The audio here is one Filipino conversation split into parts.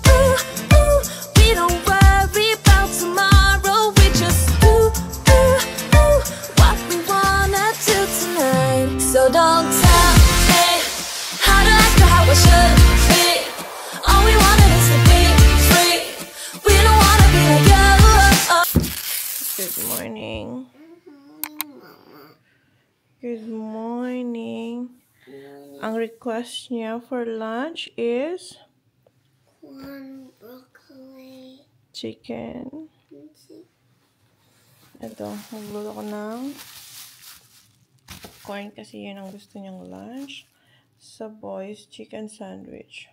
ooh, ooh. We don't worry about tomorrow. We just ooh, ooh, ooh. What we wanna do tonight. So don't tell me how to act or how I should be. All we wanted is to be free. We don't wanna be like you. Good morning. Good morning. Ang request niya for lunch is corn, broccoli, chicken. Ito, magluto ko ng corn kasi yun ang gusto niyang lunch. Sa boys, chicken sandwich.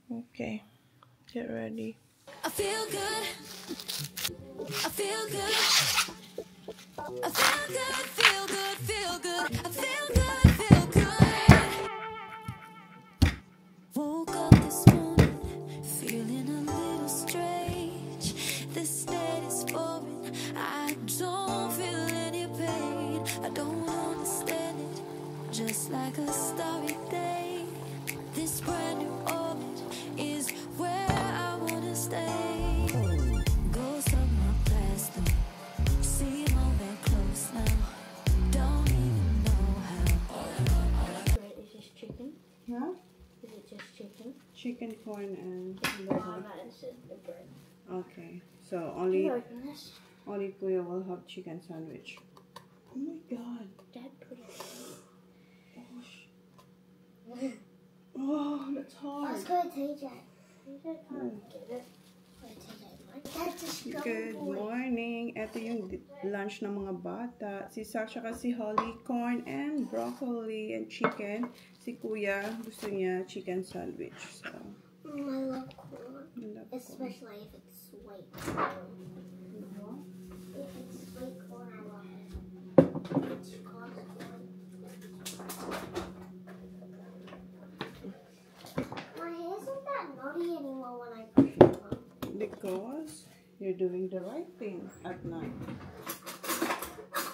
Okay, get ready. I feel good. I feel good. I feel good, feel good, feel good. I feel good, feel good. Woke up this morning feeling a little strange. This state is foreign. I don't feel any pain. I don't understand it. Just like a starry day. This brand new orbit is where I wanna stay. Ghosts of my past, see them all that close now. Don't even know how. Is this chicken? Huh? Is it just chicken? Chicken, corn, and Oh, not instead of the bread. okay, so only This? Kuya will have chicken sandwich. Oh my god. Dad put it. Oh, that's hard. Let's go to TJ. TJ can't get it. Go to TJ. That's a strong Good boy. morning. Ito yung lunch ng mga bata. Si Sak tsaka si Holly, corn and broccoli and chicken. Si Kuya, gusto niya chicken sandwich. So, I love corn. I love corn. Especially if it's sweet corn. If it's sweet corn, I love it. It's called corn. My hair isn't that naughty anymore when I brush it off. Because you're doing the right thing at night.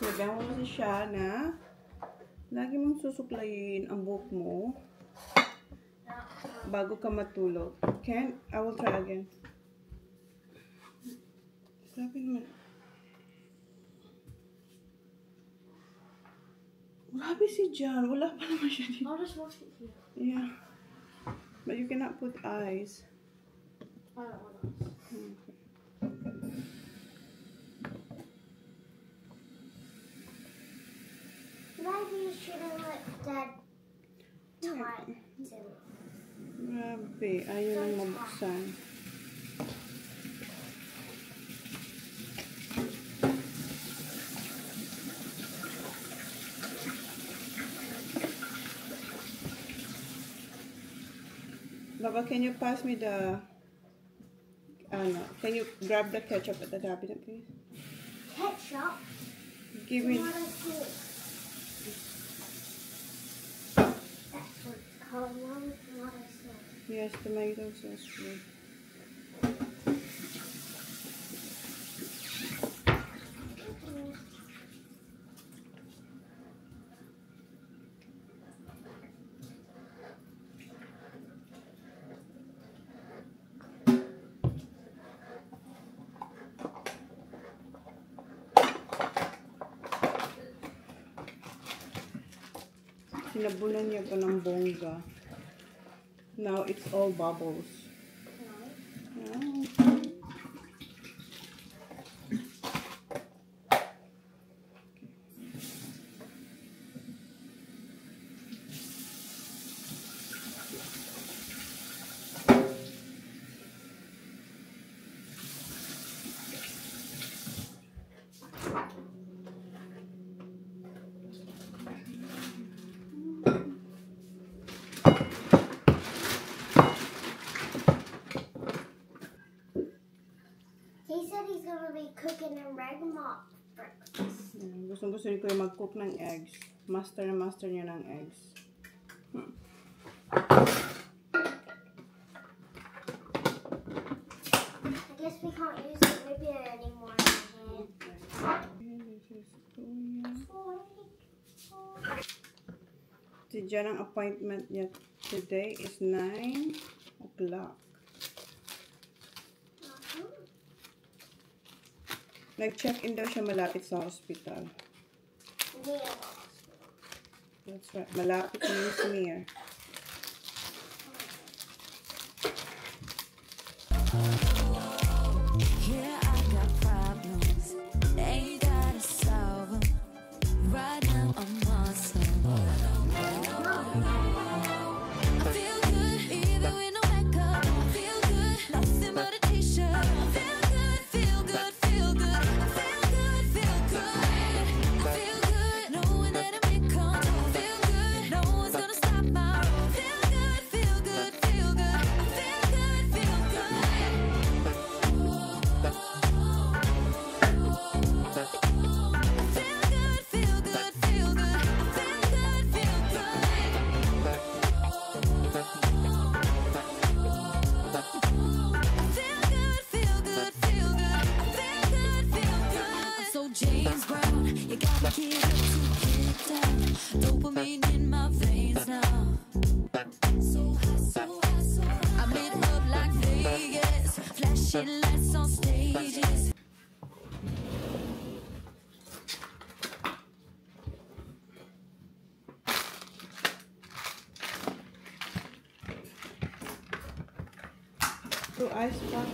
Lagyan mo kasi siya na lagi mong susuklayin ang buhok mo bago ka matulog. Can? I will try again. Sabi naman. Grabe si John. Wala pa naman siya dito. I'll just wash it here. Yeah. But you cannot put eyes. I don't want to. Maybe you shouldn't let Dad tie it to. Grabe. Ayaw nang mabuksan. Baba, can you pass me the... can you grab the ketchup at the cabinet, please? Ketchup? Give me... What is this? That's what it's called. What is this? Yes, tomato sauce, please. Sinabunan niya pa ng bongga. Now it's all bubbles. Yeah. He said he's gonna be cooking a Ragnarok breakfast. Gusto ni Kuya mag-cook ng eggs. Master na master niya ng eggs. I guess we can't use the Riviera anymore in Si Jan, ang appointment niya today is 9 at o'clock. Nag-check-in daw siya malapit sa hospital. That's right. Malapit means near. Yeah, I got problems. Ain't gotta solve them. Right now I'm awesome. I feel good, even with no makeup. I feel good, nothing but a t-shirt. I feel good, feel good, feel good. I feel good, feel good. I feel good, knowing that I may come. I feel good, no one's gonna stop my road. Feel good, feel good, feel good. I feel good, feel good. Feel good, feel good, feel good. I feel good, feel good. Feel good, feel good. I'm so James Brown, you got me geared up to get down. Dopamine in my veins now. So high, so high, so high. I'm lit up like Vegas, flashing lights on stages. Two ice box.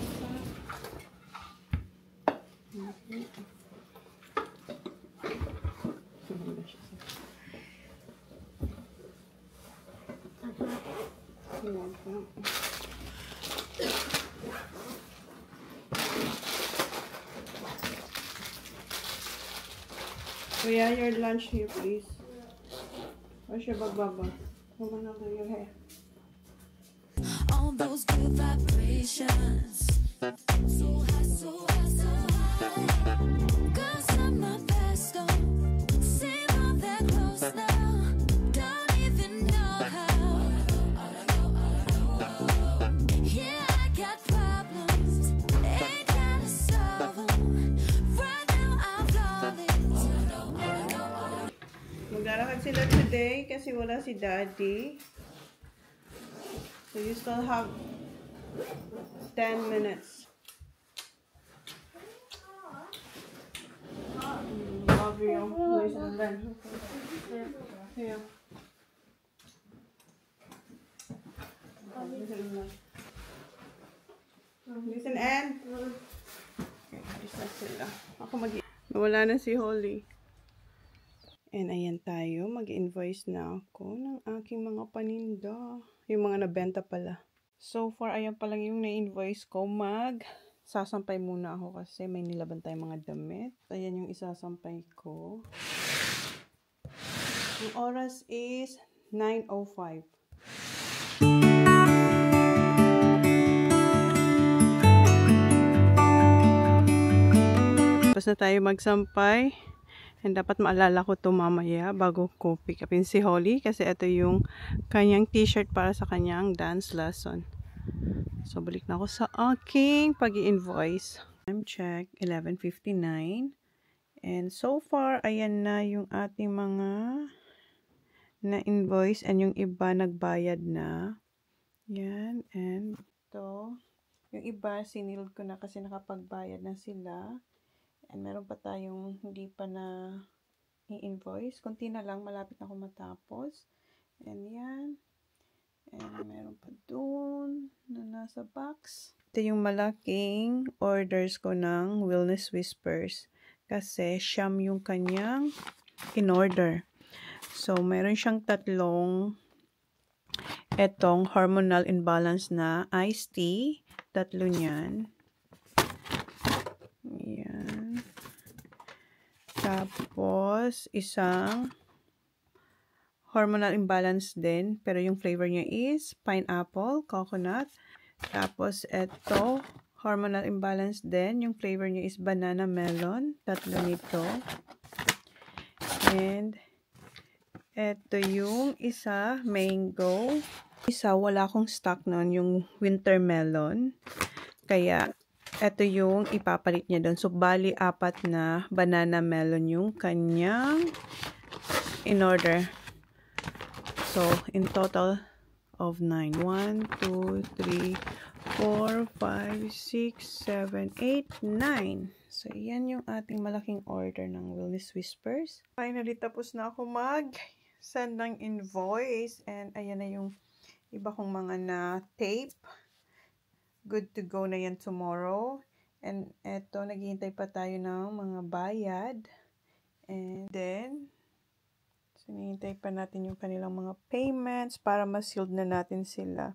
Kuya, your lunch here, please. Where's your baba? Come on over your hair. On those good vibrations. So high, so high, so high. Cause I'm my best on. Seem all that close now. Don't even know how. Yeah, I got problems. Ain't gotta solve them. Right now I'm flawless. Maglalakad sila today kasi wala si Daddy. So you still have 10 minutes. Love you. Listen then. Here. Listen and. Isa sila. Ako Nawala na si Holly. And ayan tayo, mag-invoice na ako ng aking mga paninda. Yung mga nabenta pala. So far, ayan pa lang yung na-invoice ko. Sasampay muna ako kasi may nilaban tayong mga damit. Ayan yung isasampay ko. Yung oras is 9:05. Tapos na tayo magsampay. And dapat maalala ko ito mamaya bago ko pick upin si Holly kasi ito yung kanyang t-shirt para sa kanyang dance lesson. So balik na ako sa aking pag-i-invoice. Time check 11:59. And so far ayan na yung ating mga na-invoice and yung iba nagbayad na. Yan, and ito yung iba sinilid ko na kasi nakapagbayad na sila. And meron pa tayong hindi pa na i-invoice. Kunti na lang, malapit na ako matapos. And yan. And meron pa dun na nasa box. Ito yung malaking orders ko ng Wellness Whispers. Kasi siyam yung kanyang in-order. So, meron siyang tatlong etong hormonal imbalance na iced tea. Tatlo niyan. Yan. Tapos, isang hormonal imbalance din. Pero yung flavor niya is pineapple, coconut. Tapos, eto, hormonal imbalance din. Yung flavor niya is banana melon. Tatlo nito. And, eto yung isa, mango. Isa, wala akong stock nun, yung winter melon. Kaya, ito yung ipapalit niya doon. So, bali, 4 na banana melon yung kanyang in order. So, in total, of 9. 1, 2, 3, 4, 5, 6, 7, 8, 9. So, yan yung ating malaking order ng Wellness Whispers. Finally, tapos na ako mag-send ng invoice. And ayan na yung iba kong mga na-tape. Good to go na yan tomorrow. And eto, naghihintay pa tayo ng mga bayad. And then, hinihintay pa natin yung kanilang mga payments para ma-sealed na natin sila.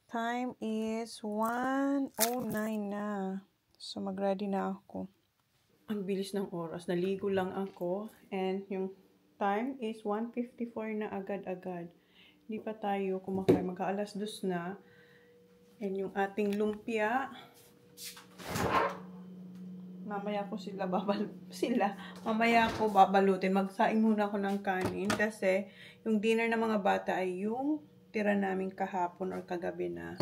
Time is 1:09 na. So, mag-ready na ako. Ang bilis ng oras. Naligo lang ako. And yung time is 1:54 na agad-agad. Hindi pa tayo kumakain. Mag-aalas 2 na. And yung ating lumpia, mamaya ko mamaya ko babalutin. Magsaing muna ako ng kanin kasi yung dinner ng mga bata ay yung tira namin kahapon or kagabi na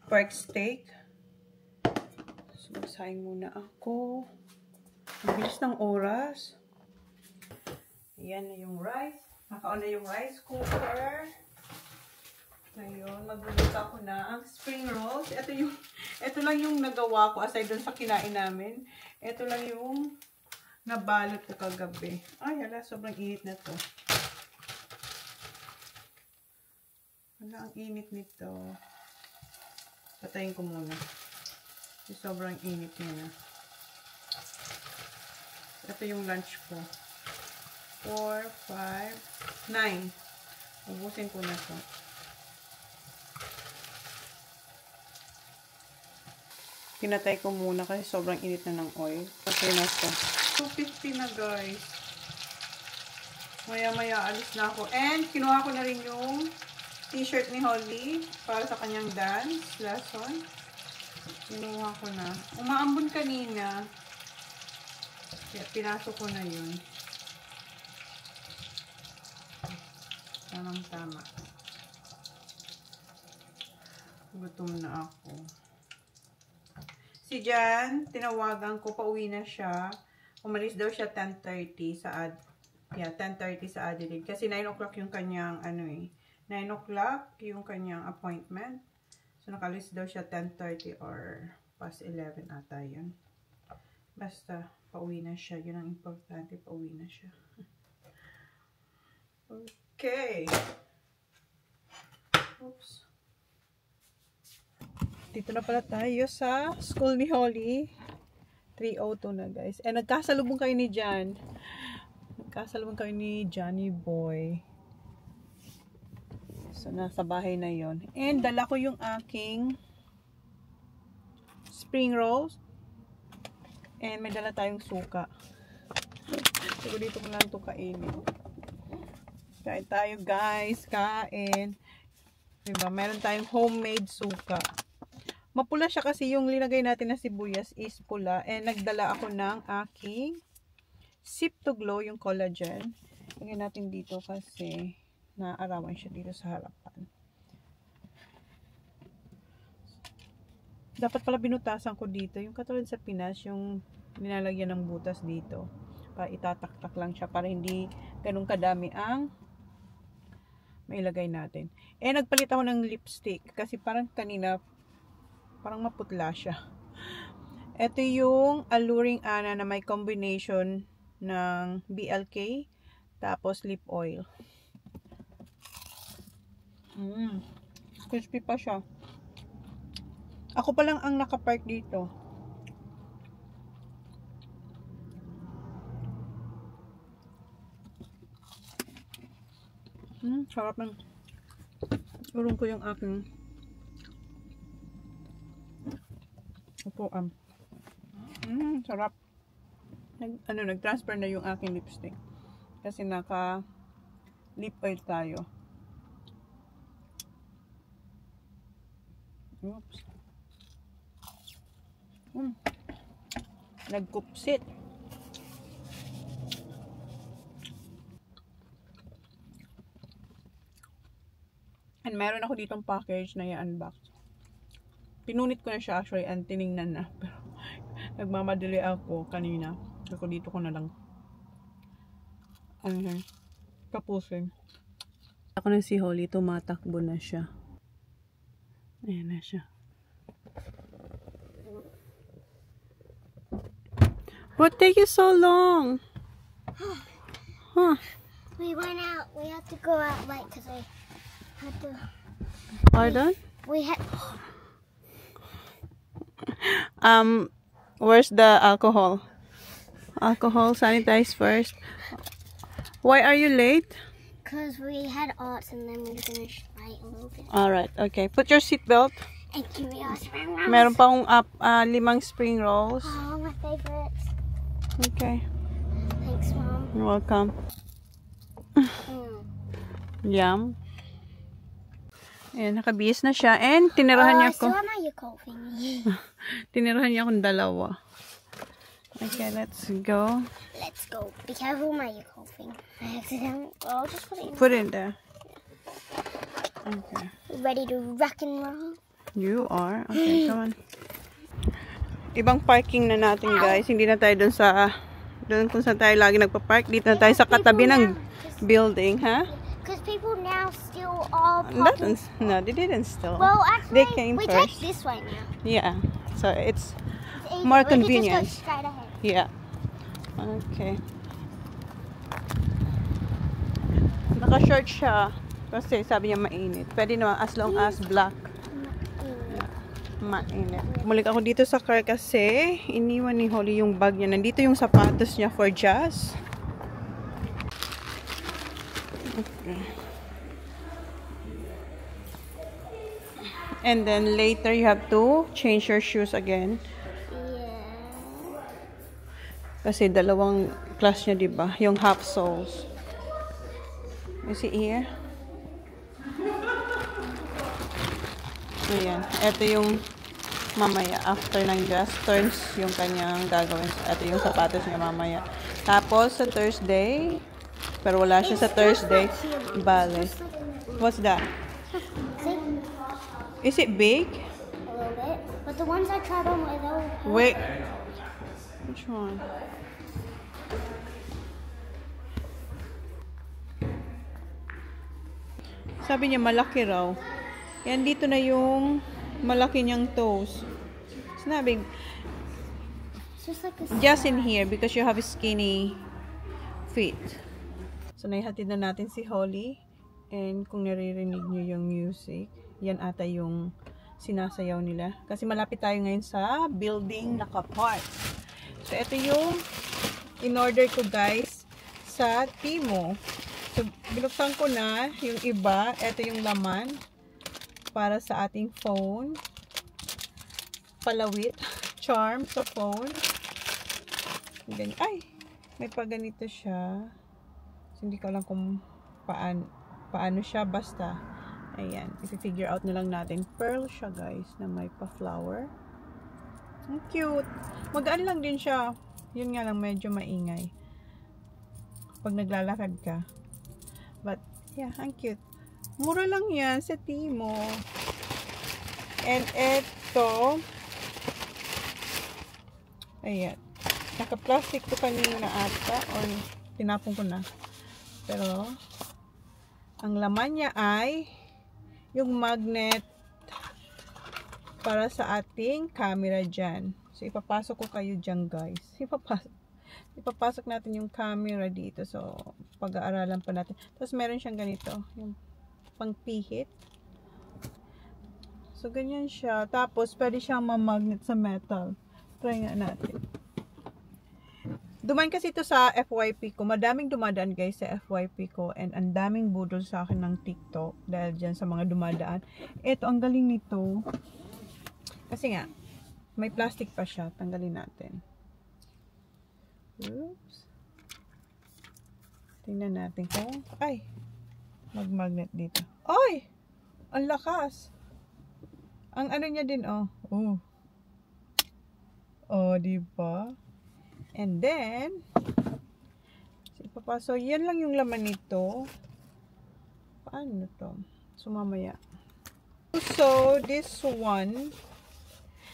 pork steak. So, magsaing muna ako. Ang bilis ng oras. Ayan na yung rice. Nakaon na yung rice cooker. Ngayon, magluluto ako na ang spring rolls. Ito lang yung nagawa ko aside dun sa kinain namin. Ito lang yung nabalot ko kagabi. Ay, hala, sobrang init na to. Hala, ang init nito. Patayin ko muna. Sobrang init niya na. Ito yung lunch ko. 4, 5, 9. Ubusin ko na to. Pinatay ko muna kasi sobrang init na ng oil. Okay na ito. 250 na guys. Maya-maya alis na ako. And kinuha ko na rin yung t-shirt ni Holly para sa kanyang dance lesson. Kinuha ko na. Umaambon kanina. Kaya pinasok ko na yun. Tamang-tama. Gutom na ako. Si Jan, tinawagan ko, pauwi na siya. Umalis daw siya 10:30 sa 10:30 sa Adelaide. Kasi 9 o'clock yung kanyang, 9 o'clock yung kanyang appointment. So, nakalis daw siya 10:30 or past 11 ata yun. Basta, pauwi na siya. Yun ang importante, pauwi na siya. Okay. Oops. Dito na pala tayo sa school ni Holly. 3:02 na guys. And nagkasalubong kayo ni Jan. Nagkasalubong kayo ni Johnny Boy. So, nasa bahay na yon. And dala ko yung aking spring rolls. And may dala tayong suka. So, dito ko lang ito kainin. Kain tayo guys. Kain. Diba? Meron tayong homemade suka. Mapula siya kasi yung linagay natin na sibuyas is pula. And nagdala ako ng aking Sip to Glow, yung collagen. Lagyan natin dito kasi naarawan siya dito sa harapan. Dapat pala binutasan ko dito. Yung katulad sa Pinas, yung nilalagyan ng butas dito. Para itataktak lang siya para hindi ganun kadami ang mailagay natin. Eh, nagpalit ako ng lipstick kasi parang kanina parang maputla siya. Ito yung Alluring Anna na may combination ng BLK tapos lip oil. Crispy pa siya. Ako pa lang ang nakapark dito. Sarap ng urong ko yung aking upuan. Sarap. Nag-transfer na yung aking lipstick. Kasi naka lip oil tayo. Oops. Nagkupsit. And meron ako ditong package na i-unbox. Pinunit ko na siya actually and tiningnan na. Pero nagmamadali ako kanina. Ako dito ko na lang. Kapusin. Ako na si Holly, tumatakbo na siya. Ayan na siya. What take you so long? Huh? We went out. We had to go out late because we had to. Pardon? We had. Where's the alcohol? Alcohol, sanitize first. Why are you late? Because we had arts and then we finished late a little bit. Alright, okay. Put your seatbelt. And give me our spring rolls. Meron pa akong 5 spring rolls. Oh, my favorites. Okay. Thanks, Mom. You're welcome. Yum. Ayan, nakabihis na siya. And tinirahan niya I still ako. have my Yakult thingy. Tinirahan niya akong 2. Okay, let's go. Let's go. Be careful, my Yakult thing. I accidentally. I'll just put it in. Put it there. Okay. Ready to rock and roll? You are. Okay, come on. Ibang parking na natin, guys. Hindi na tayo doon kung saan tayo lagi nagpa-park. Dito na tayo sa katabi ng building, ha? Because people now still are Huh? parking. No, they didn't steal. Well, actually, They came we first. take this way now. Yeah. So it's It's easy. more We could convenient. just go straight ahead. Yeah. Okay. Naka-short siya. Kasi sabi niya mainit. Pwede naman as long as black. Mainit. Bumalik ako dito sa car kasi iniwan ni Holly yung bag niya. Nandito yung sapatos niya for Jazz. Okay. And then later you have to change your shoes again. Yeah. Kasi 2 class niya, diba? Yung half soles. You see here? Ayan. Ito yung mamaya. After ng Jazz, turns yung kanyang gagawin. Ito yung sapatos niya mamaya. Tapos, sa Thursday, pero wala siya sa Thursday, ballet. What's that? See? Is it big? A little bit. But the ones I tried on were all. Wait. Which one? Sabi niya malaki raw. Yan, dito na yung malaki niyang toes. It's not big. It's just like this. Just in here because you have skinny feet. So, naihatid na natin si Holly. And kung naririnig niyo yung music, yan ata yung sinasayaw nila. Kasi malapit tayo ngayon sa building naka-park. So, ito yung in-order ko, guys, sa Timo. So, binuksan ko na yung iba. Ito yung laman para sa ating phone. Palawit. Charm sa phone. Ganyan. Ay! May paganito siya. So, hindi ko alam kung paano siya. Basta, ayan. I-figure out na lang natin. Pearl siya, guys, na may pa-flower. Ang cute. Magaan lang din siya. Yun nga lang, medyo maingay. Pag naglalakad ka. But, yeah, ang cute. Mura lang yan sa Timo. And eto, ayan. Naka-plastic to kanina ata. Or, tinapon ko na. Pero, ang laman niya ay yung magnet para sa ating camera dyan. So, ipapasok ko kayo dyan, guys. Ipapasok natin yung camera dito. So, pag-aaralan pa natin. Tapos, meron siyang ganito. Yung pangpihit. So, ganyan siya. Tapos, pwede siyang mamagnet sa metal. Try nga natin. Duman kasi ito sa FYP ko. Madaming dumadaan, guys, sa FYP ko. And ang daming budol sa akin ng TikTok. Dahil dyan sa mga dumadaan. Ito, ang galing nito. Kasi nga, may plastic pa siya. Tanggalin natin. Oops. Tingnan natin kung, ay, mag-magnet dito. Ay! Ang lakas! Ang ano niya din, oh. Oh. Oh, diba? And then, so, yan lang yung laman nito. Paano to? So, mamaya. So, this one,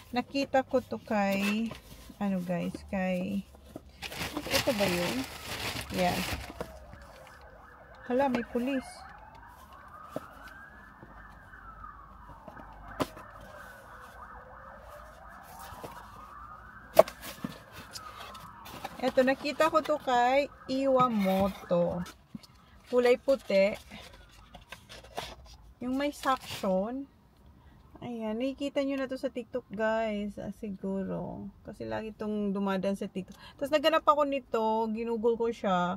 nakita ko to kay, ano guys, kay, ito ba yun? Yeah. Hala, may pulis. Eto, nakita ko to kay Iwamoto. Kulay puti. Yung may suction. Ayan, nakikita nyo na to sa TikTok, guys. Siguro. Kasi lagi itong dumadaan sa TikTok. Tapos naganap ako nito, ginugol ko siya.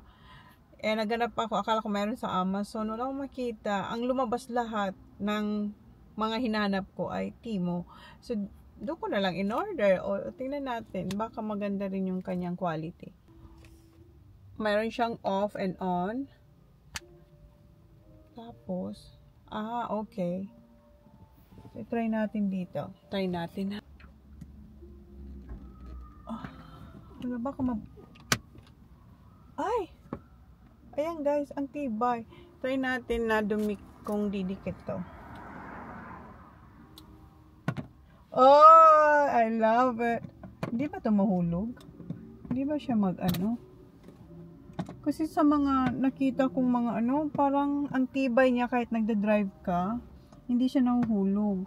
Naganap ako, akala ko meron sa Amazon. Wala akong makita. Ang lumabas lahat ng mga hinanap ko ay Timo. So, doon ko na lang in-order. O, tingnan natin. Baka maganda rin yung kanyang quality. Mayroon siyang off and on. Tapos, okay. So, try natin dito. Try natin. Ano ba ay! Ayan guys, ang tibay. Try natin na kung didikit to. Oh, I love it. Hindi ba ito mahulog? Hindi ba siya Kasi sa mga nakita kong mga parang ang tibay niya kahit nagda-drive ka, hindi siya nahuhulog.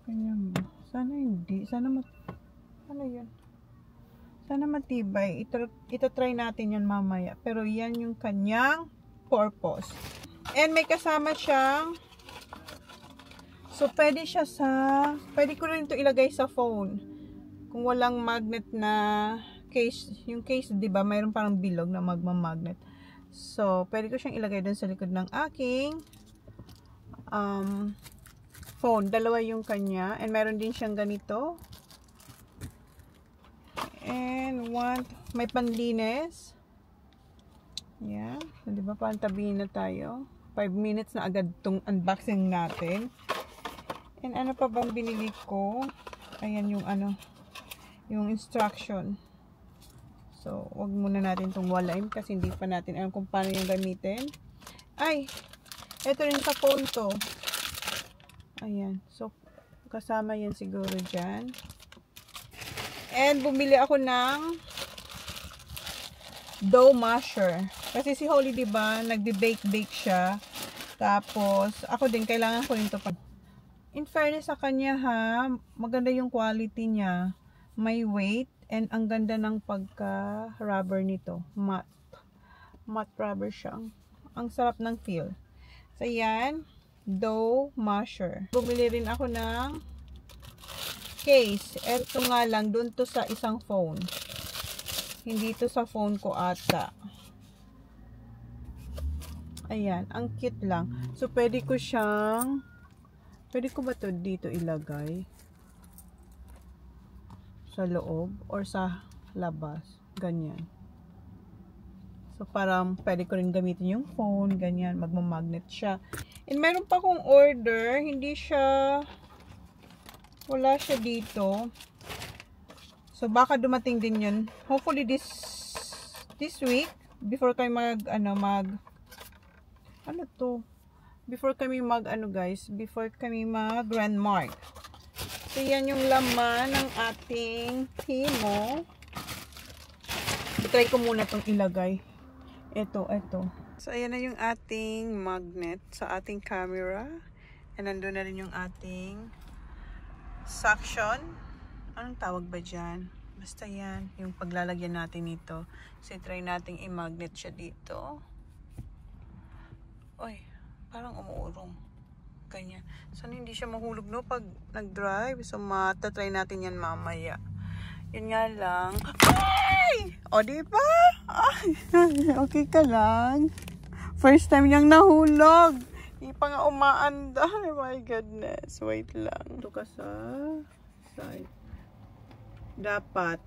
Ganyan ba? Sana hindi. Ano yun? Sana matibay. Ito-try natin yan mamaya. Pero yan yung kanyang purpose. And may kasama siyang pwede ko rin ito ilagay sa phone. Kung walang magnet na case. Yung case, di ba, mayroon parang bilog na magmamagnet. So, pwede ko siyang ilagay dun sa likod ng aking phone. Dalawa yung kanya. And meron din siyang ganito. And may panlinis. Yan. So, diba, pantabihin na tayo. 5 minutes na agad tong unboxing natin. And ano pa bang binili ko? Ayan yung yung instruction. So, wag muna natin tong walain kasi hindi pa natin alam kung paano yung gamitin. Ay! Ito rin sa phone to. Ayan. So, kasama yan siguro dyan. And bumili ako ng dough masher. Kasi si Holly, diba, nagbe-bake siya. Tapos, ako din, kailangan ko rin ito pa. In fairness sa kanya ha, maganda yung quality niya. May weight, and ang ganda ng pagka-rubber nito. Matte rubber siya. Ang sarap ng feel. So, yan. Dough masher. Bumili rin ako ng case. Eto nga lang, dun to sa isang phone. Hindi to sa phone ko ata. Ayan, ang cute lang. So, pwede ko ba to dito ilagay? Sa loob or sa labas. Ganyan. So, parang pwede ko rin gamitin yung phone. Ganyan, magmamagnet siya. And meron pa akong order. Wala siya dito. So, baka dumating din yun. Hopefully, this week, before kayo before kami mag Grandmark. So, yan yung laman ng ating Timo. Try ko muna itong ilagay. Ito. So, ayan na yung ating magnet sa ating camera. And nandun na rin yung ating suction. Anong tawag ba dyan? Basta yan. Yung paglalagyan natin ito. So, try natin i-magnet siya dito. Uy, parang umuurong. Ganyan. Sana hindi siya mahulog no pag nag-drive. So, matatry natin yan mamaya. Yun nga lang. Ay! O, diba? Ay, okay ka lang. First time niyang nahulog. Hindi pa nga umaanda. Oh my goodness. Wait lang. Ito ka sa side. Dapat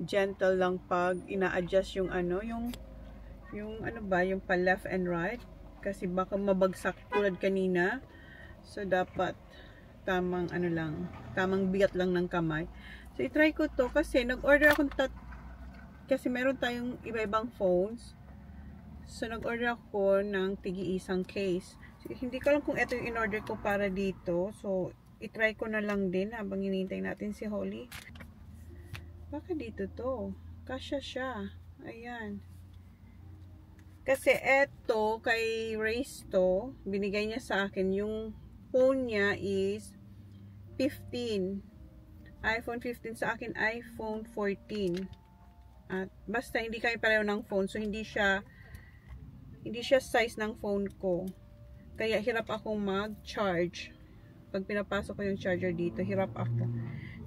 gentle lang pag ina-adjust yung yung pa left and right. Kasi baka mabagsak tulad kanina. So, dapat tamang tamang bigat lang ng kamay. So, itry ko to kasi nag-order ako kasi meron tayong iba-ibang phones. So, nag-order ako ng tig-iisang case. So, hindi ko alam kung ito yung in-order ko para dito. So, itry ko na lang din habang hinihintay natin si Holly. Baka dito to. Kasya siya. Ayan. Kasi eto, kay Race to, binigay niya sa akin, yung phone niya is 15. iPhone 15, sa akin iPhone 14. At basta hindi kami pareho ng phone, so hindi siya size ng phone ko. Kaya hirap akong mag-charge. Pag pinapasok ko yung charger dito, hirap ako.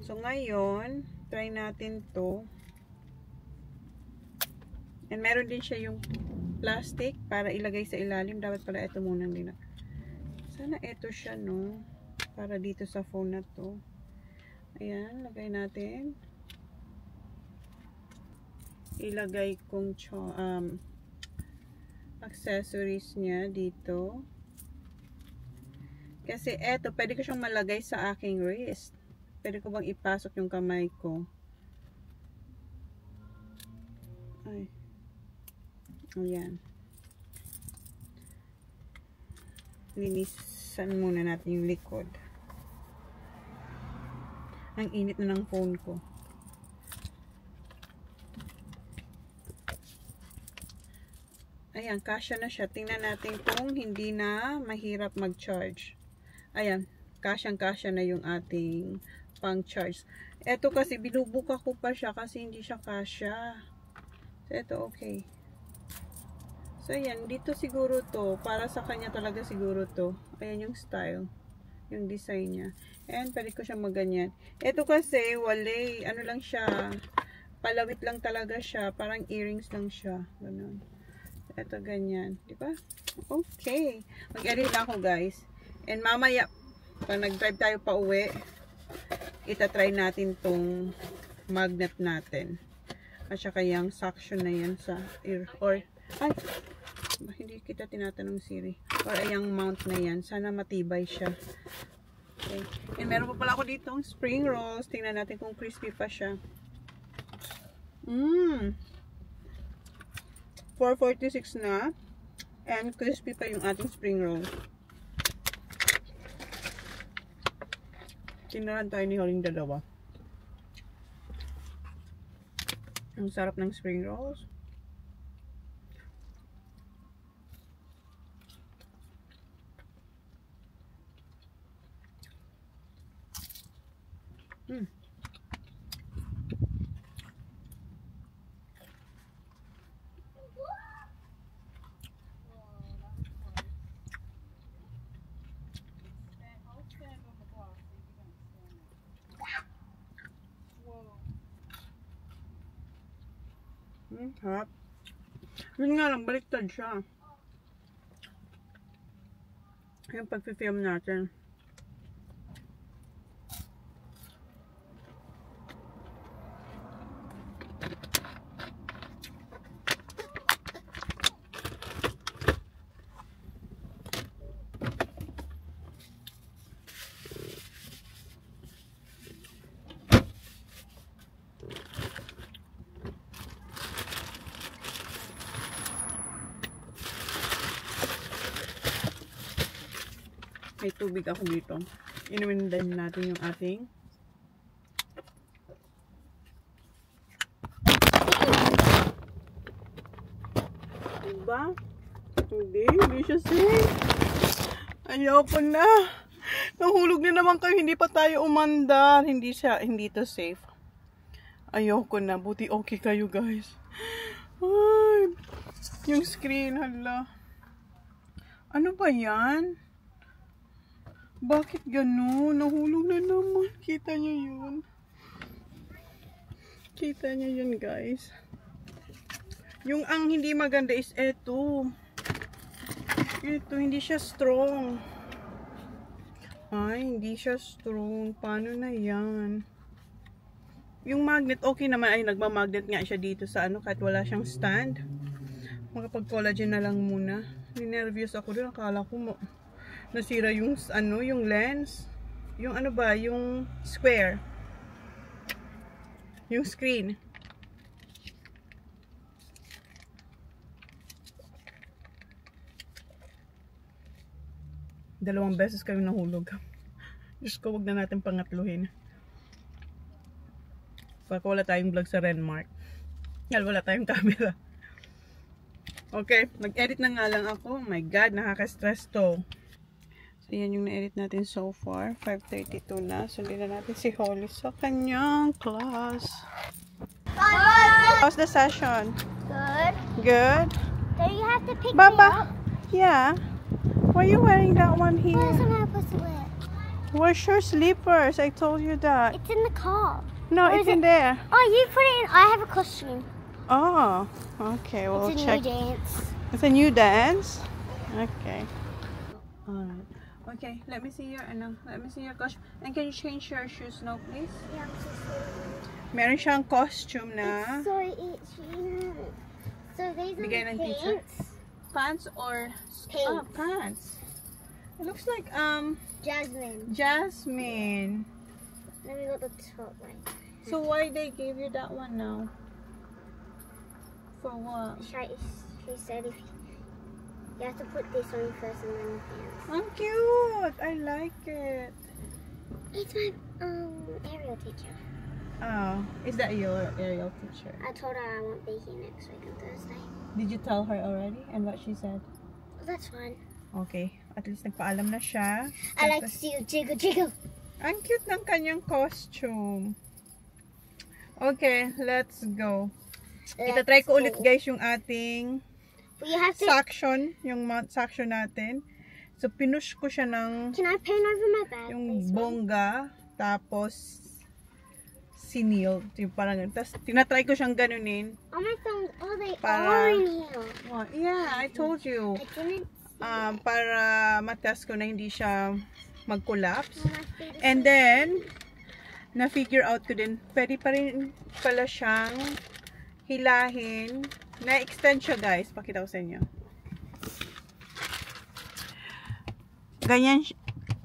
So ngayon, try natin to. And meron din siya yung plastic para ilagay sa ilalim. Dapat pala ito muna nila. Sana ito siya, no? Para dito sa phone na to. Ayan, lagay natin. Ilagay kong accessories niya dito. Kasi eto, pwede ko siyang malagay sa aking wrist. Pwede ko bang ipasok yung kamay ko? Ay. Ayan. Linisan muna natin yung likod. Ang init na ng phone ko. Ayan, kasya na siya. Tingnan natin kung hindi na mahirap mag-charge. Ayan, kasyang-kasya na yung ating pang-charge. Ito kasi, binubuka ko pa siya kasi hindi siya kasya. So, ito okay. So, ayan, dito siguro to. Para sa kanya talaga siguro to. Ayan yung style. Yung design niya. And, pwede ko siya maganyan. Ito kasi, wale, ano lang siya. Palawit lang talaga siya. Parang earrings lang siya. Ganun. Ito, ganyan. Diba? Okay. Mag-edit lang ako, guys. And mamaya, pag nag-drive tayo pa uwi, itatry natin tong magnet natin. At saka yung suction na yan sa ear. Or, ay, hindi kita tinatanong Siri. Or yung mount na yan. Sana matibay siya. Okay. And meron pa pala ako ditong spring rolls. Tingnan natin kung crispy pa siya. 4:46 na. And crispy pa yung ating spring roll. Tinaran tayo ni Holing dalawa. Ang sarap ng spring rolls. Harap. Yun nga lang, baliktad siya. Yung pag-film natin. May tubig ako dito. Inumin din natin yung ating diba? Hindi siya safe. Ayoko na. Nahulog na naman kayo. Hindi pa tayo umandar. Hindi to safe. Ayoko na. Buti okay kayo guys. Ay, yung screen, hala. Ano ba yan? Bakit gano'n? Nahulog na naman. Kita nyo yun. Kita nyo yun, guys. Yung ang hindi maganda is eto. Ito, hindi siya strong. Ay, hindi siya strong. Paano na yan? Yung magnet, okay naman. Ay, nagmamagnet nga siya dito sa ano, kahit wala siyang stand. Makapag-collagen na lang muna. Ninervyos ako doon. Akala ko nasira yung ano, yung lens. Yung ano ba, yung square. Yung screen. Dalawang beses kayo nahulog. Diyos ko, wag na natin pangatluhin. Baka wala tayong vlog sa Renmark. Wala tayong camera. Okay, nag-edit na nga lang ako. Oh my God, nakaka-stress to. So, yan yung na-edit natin so far. 5:32 na. Sundin na natin si Holly sa kanyang class. How's the session? Good. Good? So you have to pick me Baba. up. Yeah. Why are you wearing that one here? What am I supposed to wear? Where's your slippers? I told you that. It's in the car. No, Or it's is in it- there. Oh, you put it in. I have a costume. Oh, okay. We'll It's a check. new dance. It's a new dance. Okay. Alright. Okay. Let me see your costume. And can you change your shoes now, please? Yeah, I'm so sorry. Meron siyang costume na It's so itchy. So these are Bigay the ng teacher. pants. pants or Pants. pants. It looks like Jasmine. Jasmine. Then we got the top one. So why they gave you that one now? For what? She said if you have to put this on first and then the pants. Oh, cute! I like it. It's my aerial teacher. Oh, is that your aerial teacher? I told her I won't be here next week on Thursday. Did you tell her already? And what she said? That's fine. Okay, at least nagpaalam na siya. I like to see you jiggle jiggle. Ang cute ng kanyang costume. Okay, let's go. Itatry ko ulit guys yung ating But you have to. suction, yung mount suction natin. So, pinush ko siya ng Can I paint over my bag, yung please? bongga, tapos sinil. Yung parang, tapos tinatry ko siyang ganunin. Oh my thumbs. Oh, they Para- are in here. What? Yeah, I told you. I didn't. Para matest ko na hindi siya mag-collapse. Oh, my feet are And then, na-figure out ko din, pwede pa rin pala siyang hilahin. Na-extend siya guys. Pakita ko sa inyo.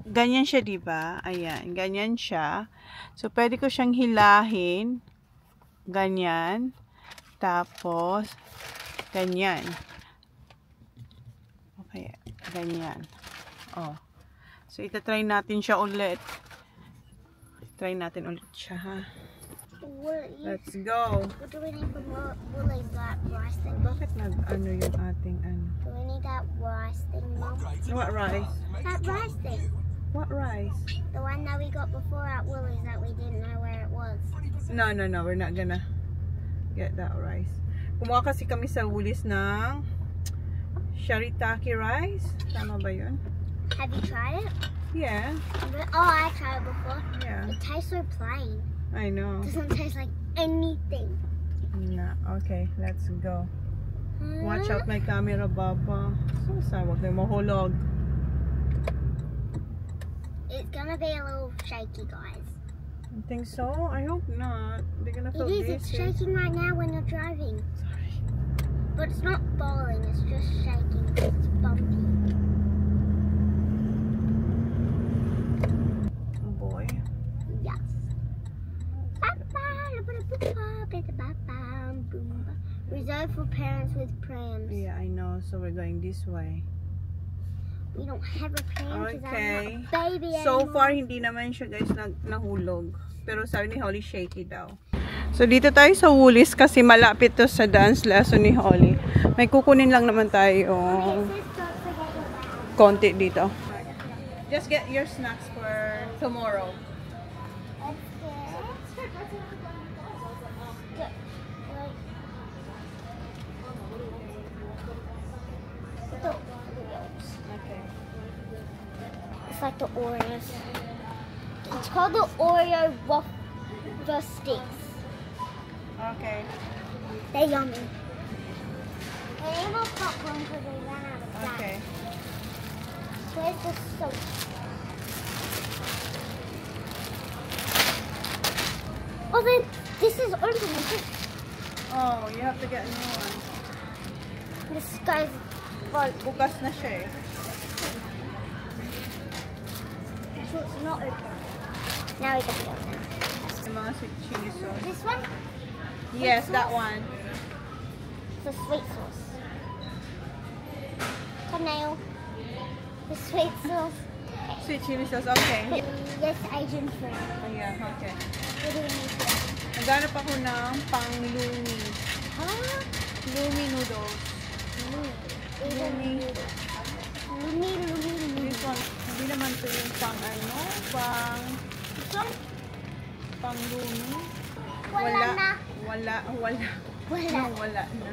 Ganyan siya, diba? Ayan, ganyan siya. So, pwede ko siyang hilahin. Ganyan. Tapos, ganyan. Okay, ganyan. Oh. So, itatry natin siya ulit. Try natin ulit siya, ha? Let's go. What do we need for Woolies that rice thing? Bakit nag-ano yung ating ano? Do we need that rice thing, Mom? What rice? That rice thing. What rice? The one that we got before at Woolies that we didn't know where it was. No. We're not gonna get that rice. Kumuha kasi kami sa Woolies ng shirataki rice. Tama ba yun? Have you tried it? Yeah. Oh, I tried it before. Yeah. It tastes so plain. I know. It doesn't taste like anything. No. Okay, let's go. Watch out my camera, Baba. So, wag na mahulog. It's gonna be a little shaky, guys. You think so? I hope not. They're gonna feel It is. It's dizzy. shaking right now when you're driving. Sorry. But it's not falling. It's just shaking. It's bumpy. Oh boy. Yes. Reserved for parents with prams. Yeah, I know. So we're going this way. We don't have a pram because Okay. I'm not a baby So anymore. far, hindi naman siya guys nahulog. Pero sabi ni Holly, shaky daw. So dito tayo sa Woolies kasi malapit to sa dance lesson ni Holly. May kukunin lang naman tayo It says don't forget your bag. konti dito. Just get your snacks for tomorrow. Okay. It's like the Oreos. It's called the Oreo waffle sticks. Okay. They're yummy. I need more popcorn because we ran out of that. Okay. Where's the soap? Oh, then this is open. Is it? Oh, you have to get a new one. This guy's fault. Bukas na siya eh. So it's not open. Now we can open. Yung mga sweet chili sauce. This one? Yes, sauce? that one. It's a sweet sauce. Thumbnail. The sweet sauce. Sweet chili sauce, okay. Yes, Asian food. Oh, yeah, okay. What do we need here? Naghanap ako ng pang-lumi. Huh? Lumi noodles. Lumi. Lumi. Lumi. This one, hindi naman ito yung pang lumi. Wala na. Wala Wala. na.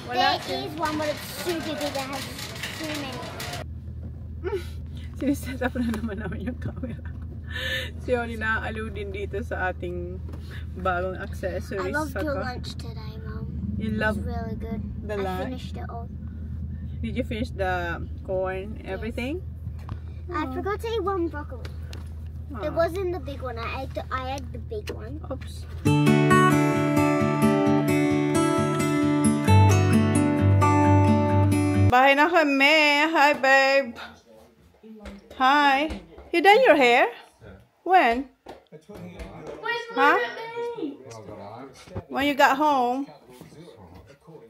There is one, but it's super big. It has too many. Siniset up na naman namin yung camera. Si Oli naaaliw din dito sa ating bagong accessories. I loved your lunch today, Mom. You It love was really good. the I lunch? finished it all. Did you finish the corn, everything? I forgot to eat one broccoli. It Oh. wasn't the big one. I ate the big one. Oops. Bahay na kami. Hi, babe. Hi. You done your hair? When? Huh? When you got home?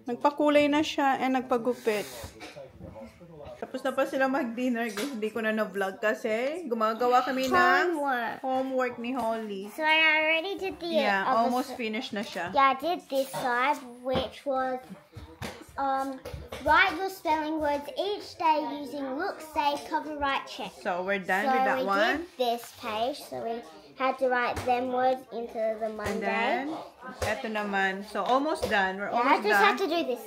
Nagpakulay na siya and nagpagupit. Tapos na pa sila mag-dinner, guys. Hindi ko na na-vlog kasi gumagawa kami ng homework ni Holly. So I already did the Yeah, other almost side. finished na siya. Yeah, I did this side, which was write your spelling words each day using look, save, cover, write, check. So, we're done So with that we one. did this page, so we had to write them words into the And Monday. then, eto naman. So, almost done. We're Yeah, I almost just had done. to do this.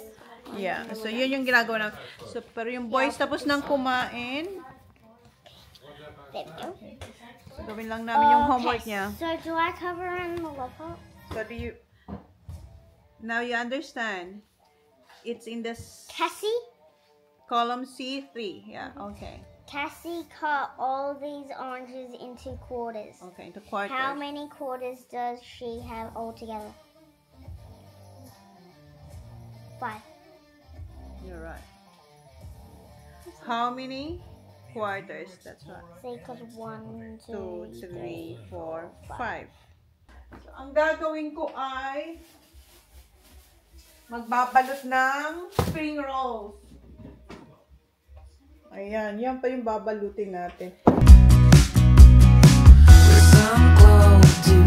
Yeah. So, yun yung ginagawa na. So, pero yung boys tapos nang kumain. There we go. So, gawin lang namin yung homework niya. So do I cover in the laptop? So, do you... Now, you understand. It's in this Cassie? column C3. Yeah, okay. Cassie cut all these oranges into quarters. Okay, into quarters. How many quarters does she have altogether? 5. You're right. How many quarters? That's right. So because 1, 2, 2, 3, 4, 5. So, ang gagawin ko ay magbabalot ng spring rolls. Ayan, yan pa yung babalutin natin. Some clothes do